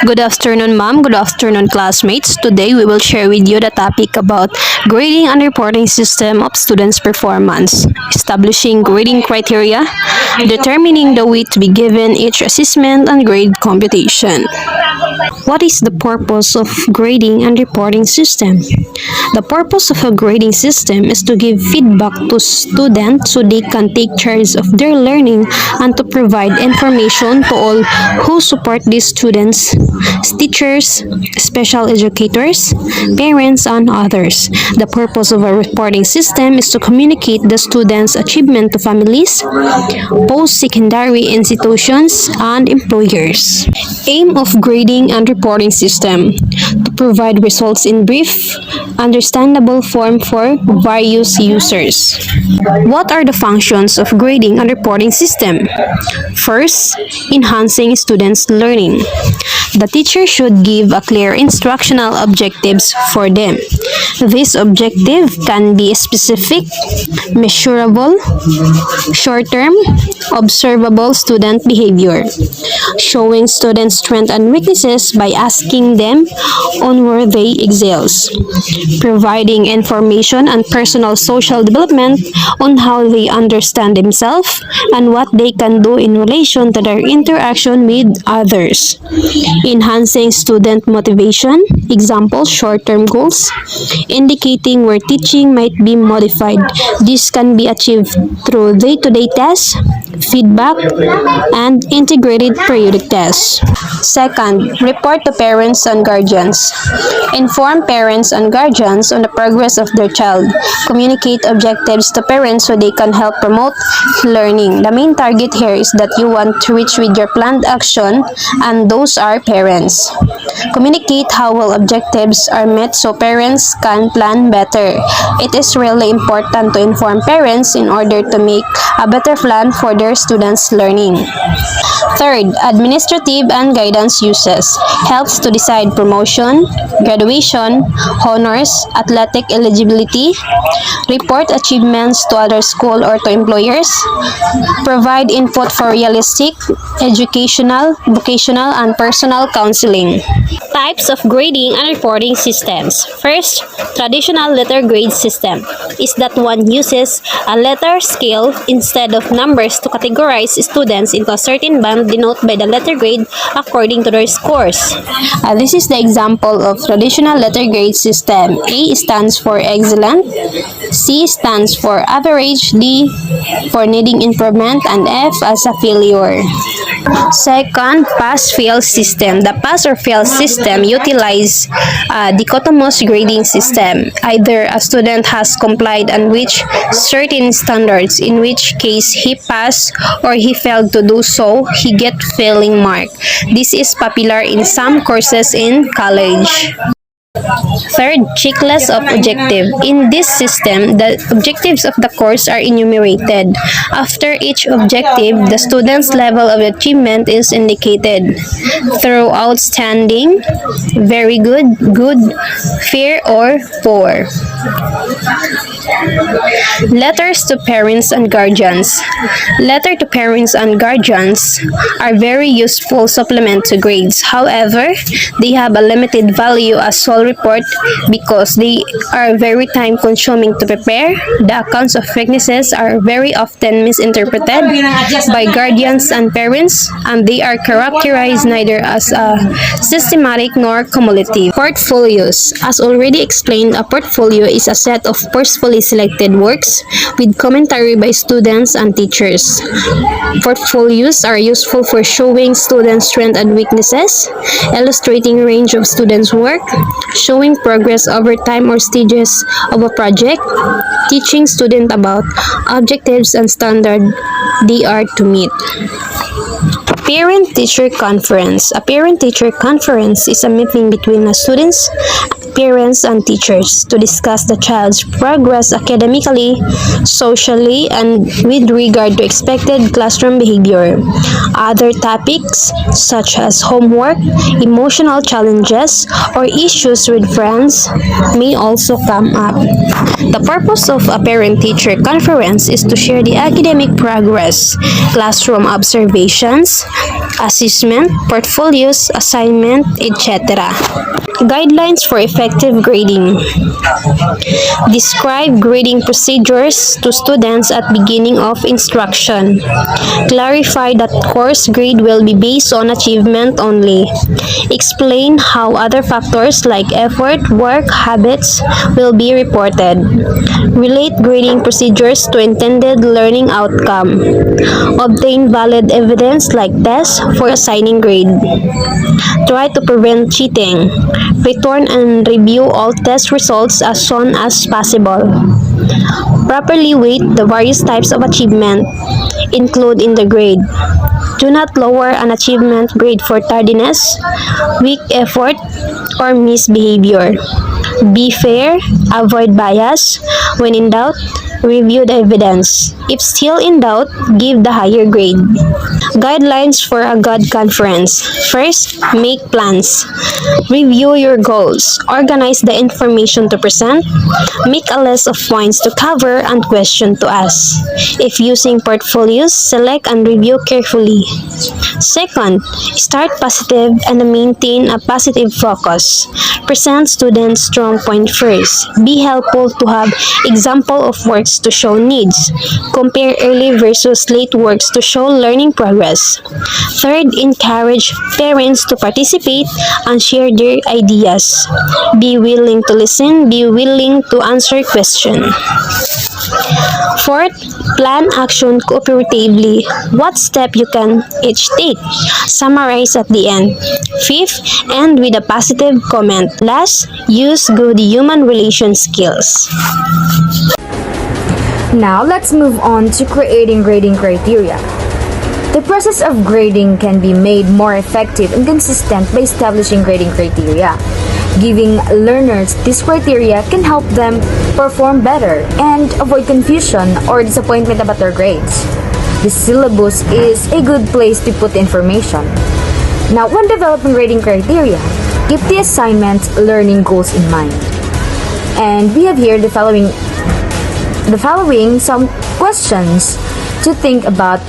Good afternoon, ma'am. Good afternoon, classmates. Today, we will share with you the topic about grading and reporting system of students' performance, establishing grading criteria, determining the weight to be given each assessment and grade computation. What is the purpose of grading and reporting system? The purpose of a grading system is to give feedback to students so they can take charge of their learning and to provide information to all who support these students, teachers, special educators, parents, and others. The purpose of a reporting system is to communicate the students' achievement to families, post-secondary institutions, and employers. Aim of grading and reporting system: to provide results in brief, understandable form for various users. What are the functions of grading and reporting system? First, enhancing students' learning. The teacher should give a clear instructional objectives for them. This objective can be specific, measurable, short-term, observable student behavior, showing students' strengths and weaknesses by asking them on where they excels, providing information and personal social development on how they understand themselves and what they can do in relation to their interaction with others, enhancing student motivation, example, short-term goals, indicating where teaching might be modified. This can be achieved through day-to-day tests, feedback, and integrated periodic tests. Second, report to parents and guardians. Inform parents and guardians on the progress of their child. Communicate objectives to parents so they can help promote learning. The main target here is that you want to reach with your planned action, and those are parents. Communicate how well objectives are met so parents can plan better. It is really important to inform parents in order to make a better plan for their students' learning. Third, administrative and guidance uses. Helps to decide promotion, graduation, honors, athletic eligibility, report achievements to other school or to employers, provide input for realistic, educational, vocational, and personal counseling. Types of grading and reporting systems. First, traditional letter grade system is that one uses a letter scale instead of numbers to categorize students into a certain band denoted by the letter grade according to their scores. This is the example of traditional letter grade system. A stands for excellent, C stands for average, D for needing improvement, and F as a failure. Second, pass-fail system. The pass or fail system utilize a dichotomous grading system. Either a student has complied and reached certain standards, in which case he passed, or he failed to do so, he get failing mark. This is popular in some courses in college. Third, checklist of objective. In this system, the objectives of the course are enumerated. After each objective, the student's level of achievement is indicated through outstanding, very good, good, fair, or poor. Letters to parents and guardians. Letter to parents and guardians are very useful supplement to grades. However, they have a limited value as sole report because they are very time consuming to prepare. The accounts of weaknesses are very often misinterpreted by guardians and parents, and they are characterized neither as systematic nor cumulative. Portfolios. As already explained, a portfolio is a set of purposefully selected works with commentary by students and teachers. Portfolios are useful for showing students' strengths and weaknesses, illustrating range of students' work, showing progress over time or stages of a project, teaching students about objectives and standards they are to meet. Parent-teacher conference. A parent-teacher conference is a meeting between the students, parents and teachers to discuss the child's progress academically, socially, and with regard to expected classroom behavior. Other topics such as homework, emotional challenges, or issues with friends may also come up. The purpose of a parent-teacher conference is to share the academic progress, classroom observations, assessment, portfolios, assignment, etc. Guidelines for effective grading. Describe grading procedures to students at beginning of instruction. Clarify that course grade will be based on achievement only. Explain how other factors like effort, work, habits will be reported. Relate grading procedures to intended learning outcome. Obtain valid evidence like tests for assigning grade. Try to prevent cheating. Return and review all test results as soon as possible. Properly weight the various types of achievement included in the grade. Do not lower an achievement grade for tardiness, weak effort, or misbehavior. Be fair, avoid bias. When in doubt, review the evidence. If still in doubt, give the higher grade. Guidelines for a GOD conference. First, make plans. Review your goals. Organize the information to present. Make a list of points to cover and question to ask. If using portfolios, select and review carefully. Second, start positive and maintain a positive focus. Present students' strong point first. Be helpful to have example of works to show needs. Compare early versus late works to show learning progress. Third, encourage parents to participate and share their ideas. Be willing to listen, be willing to answer questions. Fourth, plan action cooperatively. What step you can each take. Summarize at the end. Fifth, end with a positive comment. Last, use good human relation skills. Now, let's move on to creating grading criteria. The process of grading can be made more effective and consistent by establishing grading criteria. Giving learners these criteria can help them perform better and avoid confusion or disappointment about their grades. The syllabus is a good place to put information. Now, when developing grading criteria, keep the assignment's learning goals in mind. And we have here the following some questions to think about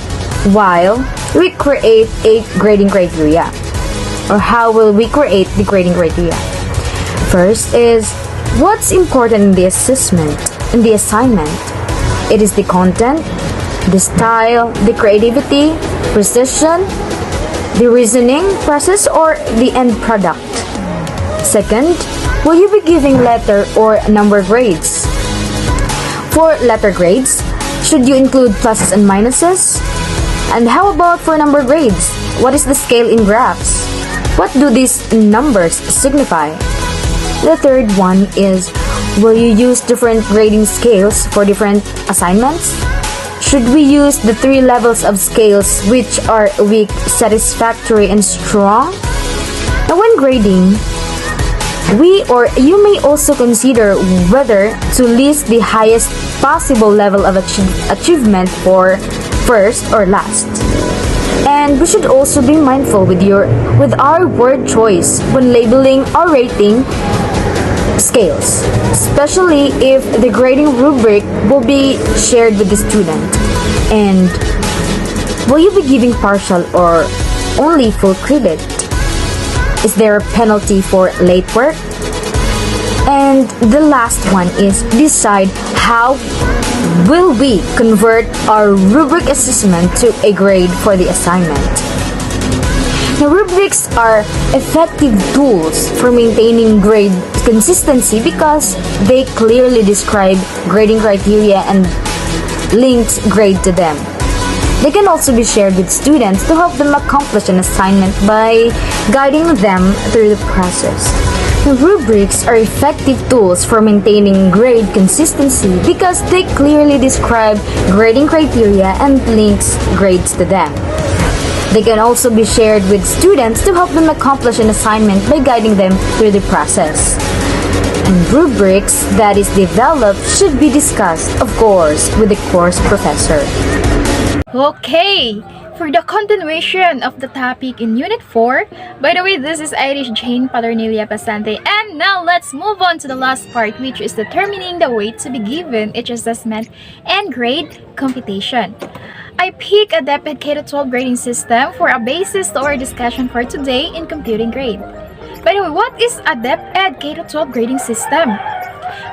while we create a grading criteria, or how will we create the grading criteria. First is, what's important in the assessment, in the assignment? It is the content, the style, the creativity, precision, the reasoning process, or the end product. Second, will you be giving letter or number grades? For letter grades, should you include pluses and minuses? And how about for number grades? What is the scale in graphs? What do these numbers signify? The third one is, will you use different grading scales for different assignments? Should we use the 3 levels of scales, which are weak, satisfactory, and strong? Now, when grading, you may also consider whether to list the highest possible level of achievement for first or last. And we should also be mindful with our word choice when labeling or rating scales, especially if the grading rubric will be shared with the student. And will you be giving partial or only full credit? Is there a penalty for late work? And the last one is, decide how will we convert our rubric assessment to a grade for the assignment. Now, rubrics are effective tools for maintaining grade consistency because they clearly describe grading criteria and links grade to them. They can also be shared with students to help them accomplish an assignment by guiding them through the process. The rubrics are effective tools for maintaining grade consistency because they clearly describe grading criteria and links grades to them. They can also be shared with students to help them accomplish an assignment by guiding them through the process. and rubrics that is developed should be discussed, of course, with the course professor. Okay, for the continuation of the topic in Unit 4, by the way, this is Irish Jane Paternilla Pasante, and now let's move on to the last part, which is determining the weight to be given each assessment and grade computation. I pick a DepEd K-12 grading system for a basis to our discussion for today in computing grade. By the way, what is a DepEd K-12 grading system?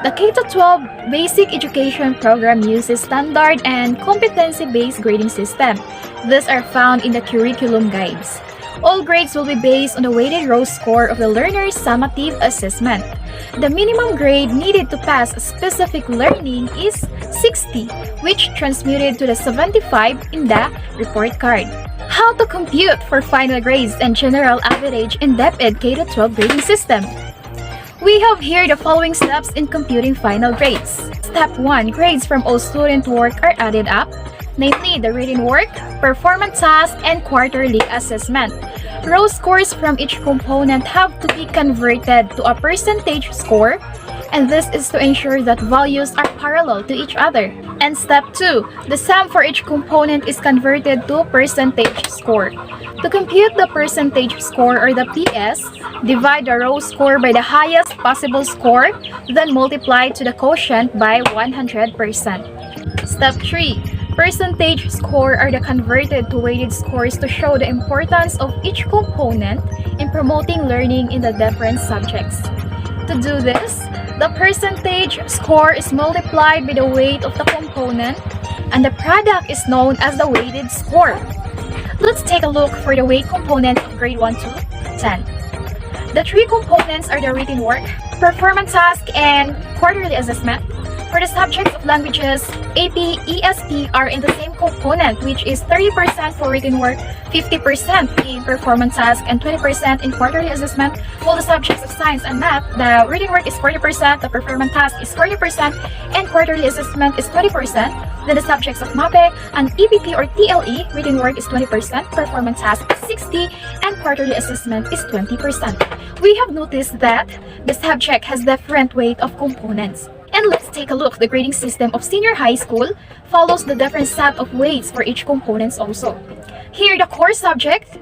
The K-12 basic education program uses standard and competency-based grading system. These are found in the curriculum guides. All grades will be based on the weighted raw score of the learner's summative assessment. The minimum grade needed to pass a specific learning is 60, which transmuted to the 75 in the report card. How to compute for final grades and general average in DepEd K-12 grading system? We have here the following steps in computing final grades. Step 1. Grades from all student work are added up, namely the written work, performance task, and quarterly assessment. Raw scores from each component have to be converted to a percentage score, and this is to ensure that values are parallel to each other. And step 2. The sum for each component is converted to percentage score. To compute the percentage score or the PS, divide the raw score by the highest possible score, then multiply to the quotient by 100%. Step 3. Percentage score are the converted to weighted scores to show the importance of each component in promoting learning in the different subjects. To do this, the percentage score is multiplied by the weight of the component, and the product is known as the weighted score. Let's take a look for the weight component of grade 1 to 10. The three components are the written work, performance task, and quarterly assessment. For the subjects of languages, AP, ESP are in the same component, which is 30% for written work, 50% in performance task, and 20% in quarterly assessment. While the subjects of science and math, the written work is 40%, the performance task is 40%, and quarterly assessment is 20%. Then the subjects of MAPE and EPP or TLE, written work is 20%, performance task is 60%, and quarterly assessment is 20%. We have noticed that the subject has different weight of components. And let's take a look. The grading system of senior high school follows the different set of weights for each components also. Here, the core subjects,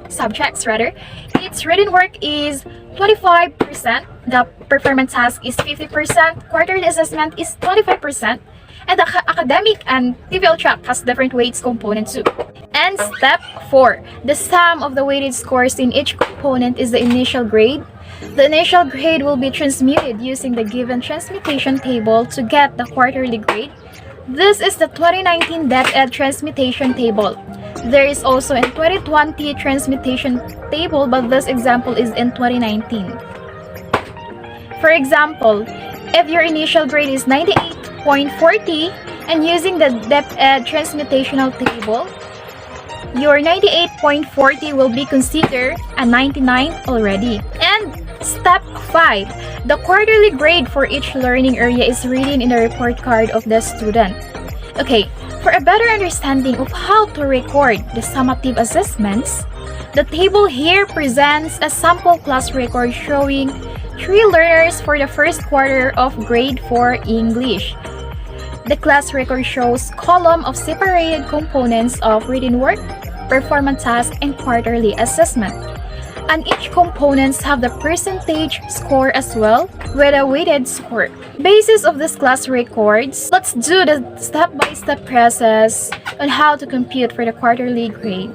its written work is 25%, the performance task is 50%, quarterly assessment is 25%, and the academic and TVL track has different weights components too. And step 4, the sum of the weighted scores in each component is the initial grade. The initial grade will be transmuted using the given transmutation table to get the quarterly grade. This is the 2019 DepEd transmutation table. There is also a 2020 transmutation table, but this example is in 2019. For example, if your initial grade is 98.40 and using the DepEd transmutational table, your 98.40 will be considered a 99 already. And step 5, the quarterly grade for each learning area is written in the report card of the student. Okay, for a better understanding of how to record the summative assessments, the table here presents a sample class record showing 3 learners for the first quarter of grade 4 English. The class record shows column of separated components of written work, performance task, and quarterly assessment. And each components have the percentage score as well with a weighted score. Basis of this class records, let's do the step-by-step process on how to compute for the quarterly grade.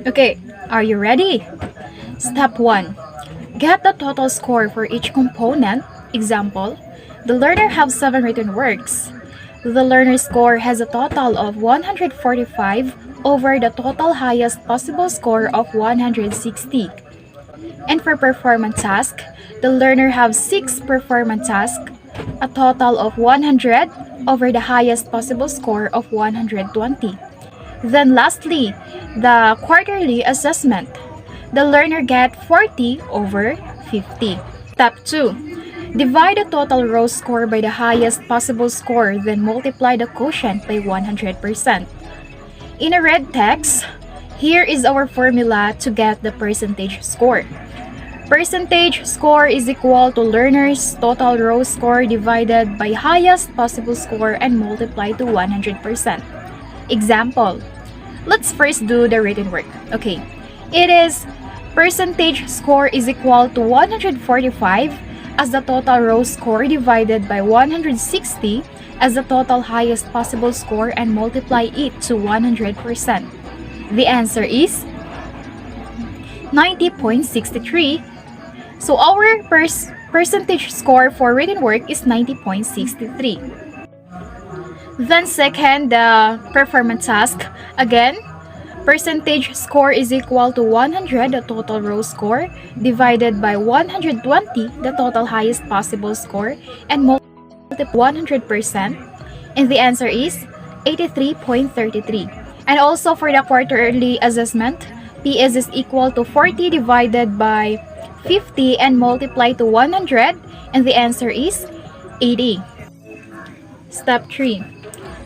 Okay, are you ready? Step 1. Get the total score for each component. Example, the learner have 7 written works. The learner score has a total of 145 over the total highest possible score of 160. And for performance task, the learner have 6 performance tasks, a total of 100 over the highest possible score of 120. Then lastly, the quarterly assessment. The learner get 40 over 50. Step 2. Divide the total raw score by the highest possible score, then multiply the quotient by 100%. In a red text, here is our formula to get the percentage score. Percentage score is equal to learner's total row score divided by highest possible score and multiplied to 100%. Example. Let's first do the written work. Okay. It is percentage score is equal to 145 as the total row score divided by 160 as the total highest possible score and multiply it to 100%. The answer is 90.63. So our percentage score for written work is 90.63. Then second, the performance task. Again, percentage score is equal to 100, the total row score, divided by 120, the total highest possible score, and multiply 100%. And the answer is 83.33. And also for the quarterly assessment, PS is equal to 40 divided by 50 and multiply to 100, and the answer is 80. Step 3.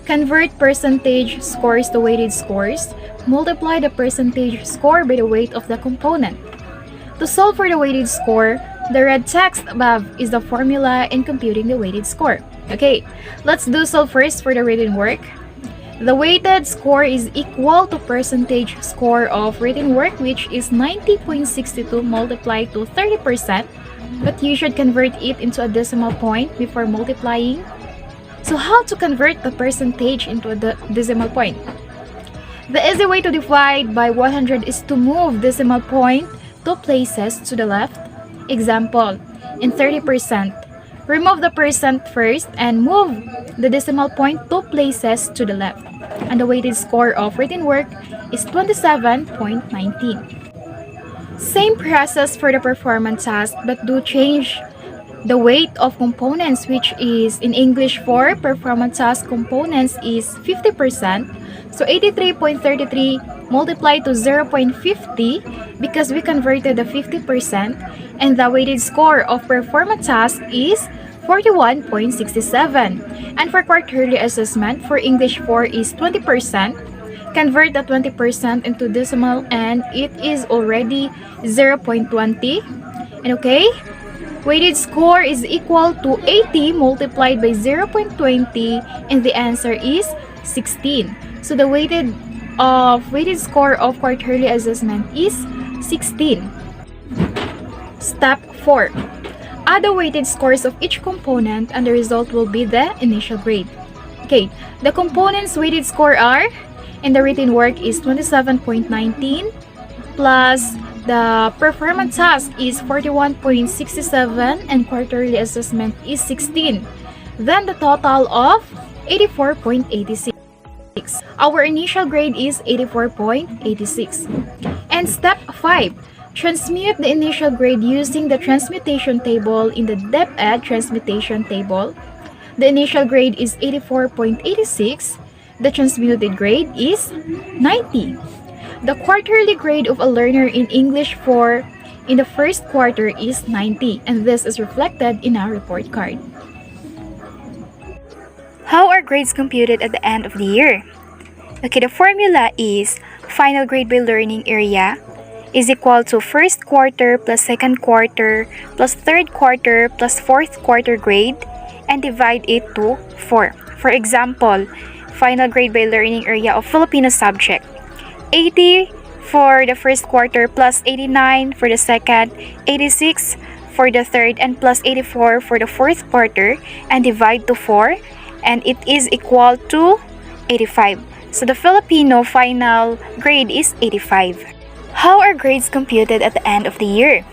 Convert percentage scores to weighted scores. Multiply the percentage score by the weight of the component. To solve for the weighted score, the red text above is the formula in computing the weighted score. Okay, let's do so first for the written work. The weighted score is equal to percentage score of written work, which is 90.62 multiplied to 30%, but you should convert it into a decimal point before multiplying. So how to convert the percentage into a decimal point? The easy way to divide by 100 is to move decimal point 2 places to the left. Example, in 30%, remove the percent first and move the decimal point 2 places to the left. And the weighted score of written work is 27.19. Same process for the performance task, but do change the weight of components, which is in English for performance task components is 50%. So 83.33 multiplied to 0.50 because we converted the 50%, and the weighted score of performance task is 41.67. And for quarterly assessment, for English 4 is 20%. Convert the 20% into decimal and it is already 0.20. And okay, weighted score is equal to 80 multiplied by 0.20, and the answer is 16. So the weighted score of quarterly assessment is 16. Step 4. Add the weighted scores of each component and the result will be the initial grade. Okay, the components' weighted score are, in the written work is 27.19 plus the performance task is 41.67 and quarterly assessment is 16. Then the total of 84.86. Our initial grade is 84.86. And step 5. Transmute the initial grade using the transmutation table in the DepEd transmutation table. The initial grade is 84.86. The transmuted grade is 90. The quarterly grade of a learner in English 4 in the first quarter is 90, and this is reflected in our report card. How are grades computed at the end of the year? Okay, the formula is final grade by learning area is equal to first quarter plus second quarter plus third quarter plus fourth quarter grade and divide it to 4. For example, final grade by learning area of Filipino subject, 80 for the first quarter plus 89 for the second, 86 for the third, and plus 84 for the fourth quarter, and divide to 4, and it is equal to 85. So the Filipino final grade is 85. How are grades computed at the end of the year?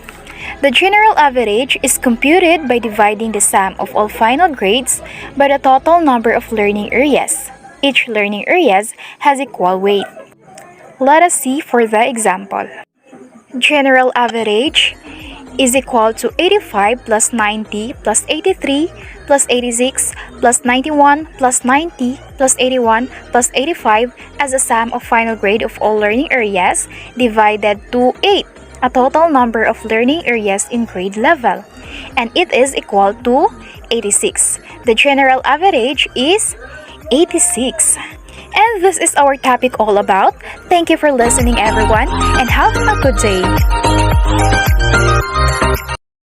The general average is computed by dividing the sum of all final grades by the total number of learning areas. Each learning areas has equal weight. Let us see for the example. General average is equal to 85 plus 90 plus 83 plus 86 plus 91 plus 90 plus 81 plus 85 as a sum of final grade of all learning areas divided to 8, a total number of learning areas in grade level, and it is equal to 86. The general average is 86. And this is our topic all about. Thank you for listening, everyone, and have a good day.